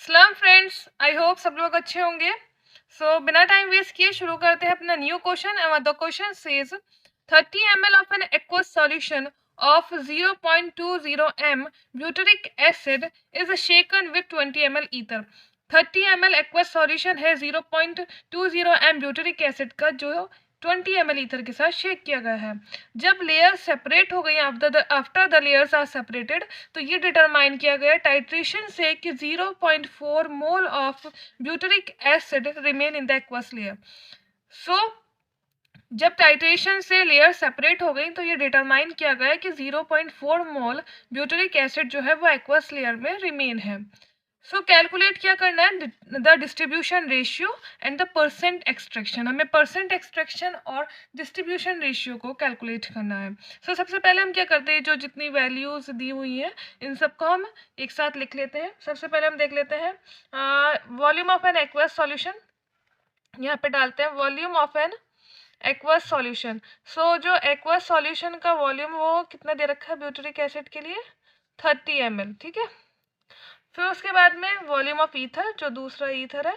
सलाम friends, I hope सब लोग अच्छे होंगे। बिना टाइम वेस्ट किए शुरू करते हैं अपना new question. And the question says 30 ml of an aqueous solution of 0.20 m butyric acid is shaken with 20 ml ether। 30 ml aqueous solution है 0.20 m ब्यूटरिक एसिड का, जो 20 ml ईथर के साथ शेक किया गया है। जब लेयर सेपरेट हो गई, after the layers are separated, तो ये डिटरमाइन किया गया टाइट्रेशन से कि 0.4 mole of butyric acid remain in the aqueous layer. So जब टाइट्रेशन से लेयर सेपरेट हो गई तो ये डिटरमाइन किया गया कि 0.4 मोल ब्यूटरिक एसिड जो है वो एक्वस लेयर में रिमेन है। कैलकुलेट क्या करना है, the distribution ratio and the percent extraction. हमें परसेंट एक्सट्रैक्शन और डिस्ट्रीब्यूशन रेशियो को कैलकुलेट करना है। सबसे पहले हम क्या करते हैं, जो जितनी वैल्यूज दी हुई हैं इन सबको हम एक साथ लिख लेते हैं। सबसे पहले हम देख लेते हैं volume of an aqueous solution. यहाँ पे डालते हैं volume of an aqueous solution. जो एक्वस सॉल्यूशन का वॉल्यूम वो कितना दे रखा है ब्यूटरिक एसिड के लिए, 30 ml। ठीक है, फिर उसके बाद में वॉल्यूम ऑफ ईथर, जो दूसरा ईथर है,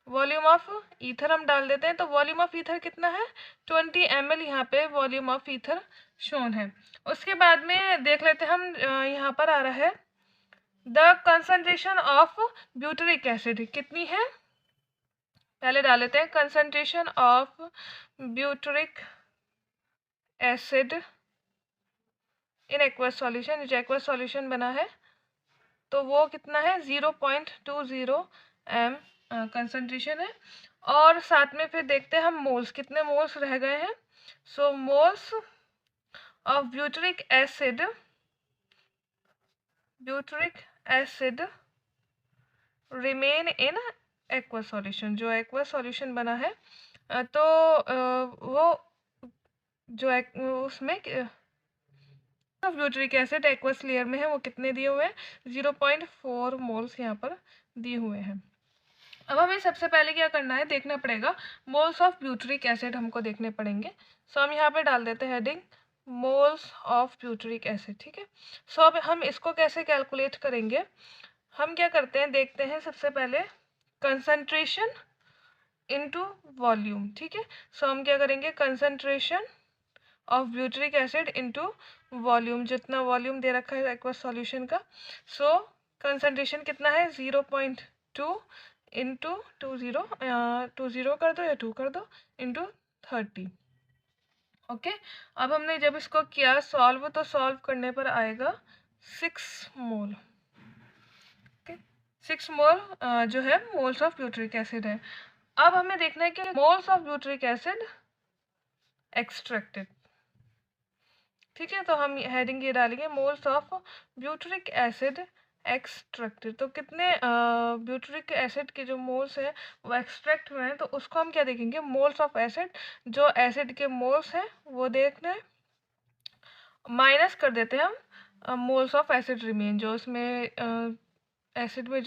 वॉल्यूम ऑफ ईथर हम डाल देते हैं। तो वॉल्यूम ऑफ ईथर कितना है, 20 ml। यहाँ पे वॉल्यूम ऑफ ईथर शोन है। उसके बाद में देख लेते हैं हम, यहाँ पर आ रहा है the concentration of butyric acid कितनी है। पहले डाल लेते हैं concentration of butyric acid in aqueous solution. जो एक्वस सॉल्यूशन बना है तो वो कितना है, 0.20 m कंसंट्रेशन है। और साथ में फिर देखते हैं हम मोल्स, कितने मोल्स रह गए हैं। Moles of butyric acid remain in aqueous solution. जो एक्वस सॉल्यूशन बना है तो वो जो उसमें ब्यूटरिक एसिड एक्वस लेयर में है वो कितने दिए हुए हैं, 0.4 मोल्स यहाँ पर दिए हुए हैं। अब हमें सबसे पहले क्या करना है, देखना पड़ेगा मोल्स ऑफ ब्यूटरिक एसिड हमको देखने पड़ेंगे। हम यहाँ पे डाल देते हैं heading moles of butyric acid. ठीक है, अब हम इसको कैसे कैलकुलेट करेंगे, हम क्या करते हैं देखते हैं। सबसे पहले कंसंट्रेशन इनटू वॉल्यूम। ठीक है, हम क्या करेंगे, concentration of butyric acid into volume, जितना वॉल्यूम दे रखा है एक्वस सॉल्यूशन का। कंसंट्रेशन कितना है, 0.2 इंटू 20 कर दो या 2 कर दो इंटू 30। ओके, अब हमने जब इसको किया सॉल्व, तो सॉल्व करने पर आएगा 6 मोल। ओके, 6 मोल जो है मोल्स ऑफ ब्यूटरिक एसिड है। अब हमें देखना है कि moles of butyric acid extracted. ठीक है, तो हम हेडिंग ये डालेंगे moles of butyric acid extracted. तो कितने ब्यूटरिक एसिड के जो मोल्स हैं वो एक्सट्रैक्ट हुए हैं, तो उसको हम क्या देखेंगे, मोल्स ऑफ एसिड। जो एसिड के मोल्स हैं वो देखना है, माइनस कर देते हैं हम मोल्स ऑफ एसिड रिमेन। जो उसमें एसिड में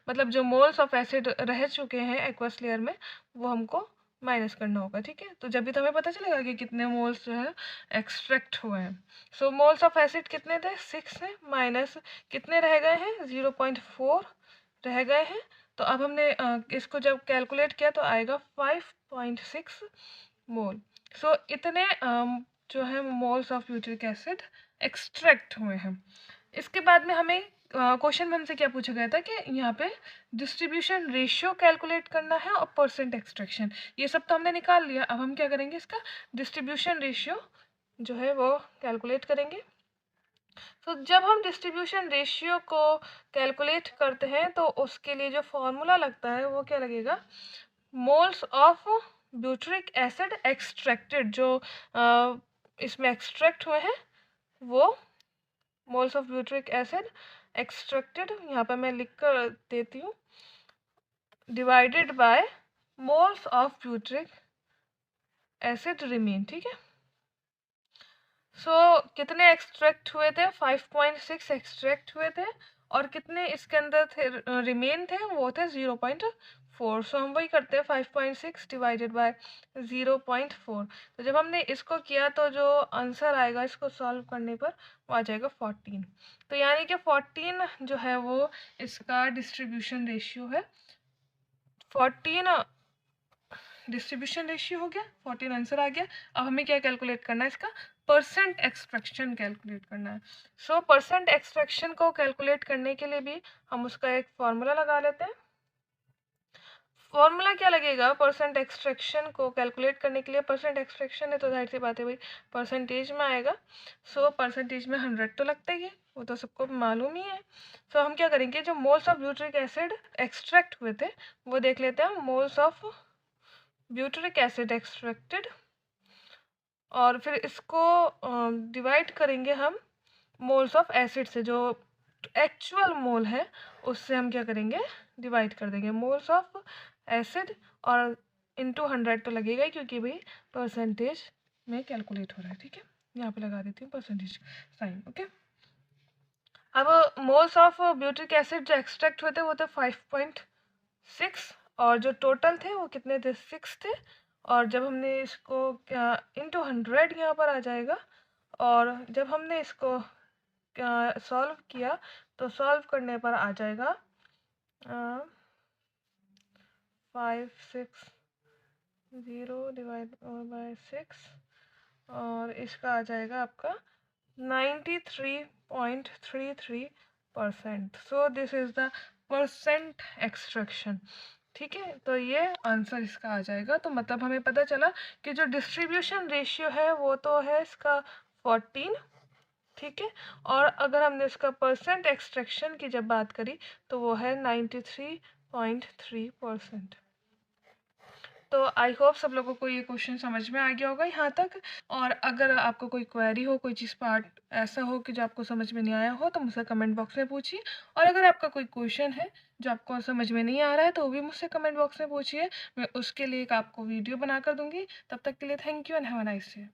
मतलब जो मोल्स ऑफ एसिड रह चुके हैं एक्वस लेयर में वो हमको माइनस करना होगा। ठीक है, तो जब भी तो हमें पता चलेगा कि कितने मोल्स जो है एक्सट्रैक्ट हुए हैं। मोल्स ऑफ एसिड कितने थे, 6 है, माइनस कितने रह गए हैं, 0.4 रह गए हैं। तो अब हमने इसको जब कैलकुलेट किया तो आएगा 5.6 मोल। इतने जो है moles of butyric acid extract हुए हैं। इसके बाद में हमें क्वेश्चन में हमसे क्या पूछा गया था कि यहाँ पे डिस्ट्रीब्यूशन रेशियो कैलकुलेट करना है और परसेंट एक्सट्रैक्शन, ये सब तो हमने निकाल लिया। अब हम क्या करेंगे, इसका डिस्ट्रीब्यूशन रेशियो जो है वो कैलकुलेट करेंगे। जब हम डिस्ट्रीब्यूशन रेशियो को कैलकुलेट करते हैं तो उसके लिए जो फॉर्मूला लगता है वो क्या लगेगा, moles of butyric acid extracted. जो इसमें एक्सट्रैक्ट हुए हैं वो moles of butyric acid extracted, यहाँ पर मैं लिख कर देती हूँ, divided by moles of butyric acid remain. ठीक है, कितने एक्सट्रैक्ट हुए थे, 5.6 एक्सट्रैक्ट हुए थे, और कितने इसके अंदर थे रिमेन थे, वो थे 4। सो हम वही करते हैं 5.6 डिवाइडेड बाय 0.4। तो जब हमने इसको किया तो जो आंसर आएगा इसको सॉल्व करने पर वो आ जाएगा 14। तो यानी कि 14 जो है वो इसका डिस्ट्रीब्यूशन रेशियो है। 14 डिस्ट्रीब्यूशन रेशियो हो गया, 14 आंसर आ गया। अब हमें क्या कैलकुलेट करना है, इसका परसेंट एक्सट्रैक्शन कैलकुलेट करना है। सो परसेंट एक्सट्रैक्शन को कैलकुलेट करने के लिए भी हम उसका एक फॉर्मूला लगा लेते हैं। फॉर्मूला क्या लगेगा परसेंट एक्सट्रैक्शन को कैलकुलेट करने के लिए? परसेंट एक्सट्रैक्शन है तो जाहिर सी बात है भाई परसेंटेज में आएगा। सो परसेंटेज में 100 तो लगता ही है, वो तो सबको मालूम ही है। सो हम क्या करेंगे, जो moles of butyric acid extract हुए थे वो देख लेते हैं। Moles of butyric acid extracted, और फिर इसको डिवाइड करेंगे हम मोल्स ऑफ एसिड से। जो एक्चुअल मोल है उससे हम क्या करेंगे, डिवाइड कर देंगे मोल्स ऑफ एसिड, और इनटू 100 तो लगेगा ही क्योंकि भाई परसेंटेज में कैलकुलेट हो रहा है। ठीक है, यहाँ पे लगा देती हूँ परसेंटेज साइन। ओके, अब मोल्स ऑफ ब्यूटरिक एसिड जो एक्सट्रैक्ट हुए थे वो थे 5.6, और जो टोटल थे वो कितने थे, 6 थे। और जब हमने इसको इंटू 100 यहाँ पर आ जाएगा, और जब हमने इसको सॉल्व किया तो सॉल्व करने पर आ जाएगा 560 डिवाइड बाय 6, और इसका आ जाएगा आपका 93.33%। So this is the percent extraction. ठीक है, तो ये आंसर इसका आ जाएगा। तो मतलब हमें पता चला कि जो डिस्ट्रीब्यूशन रेशियो है वो तो है इसका 14। ठीक है, और अगर हमने इसका परसेंट एक्सट्रैक्शन की जब बात करी तो वो है 93.3%। तो आई होप सब लोगों को ये क्वेश्चन समझ में आ गया होगा यहाँ तक। और अगर आपको कोई क्वेरी हो, कोई चीज़ पार्ट ऐसा हो कि जो आपको समझ में नहीं आया हो तो मुझसे कमेंट बॉक्स में पूछिए। और अगर आपका कोई क्वेश्चन है जो आपको समझ में नहीं आ रहा है तो वो भी मुझसे कमेंट बॉक्स में पूछिए, मैं उसके लिए एक आपको वीडियो बना कर दूंगी। तब तक के लिए thank you and have a nice day.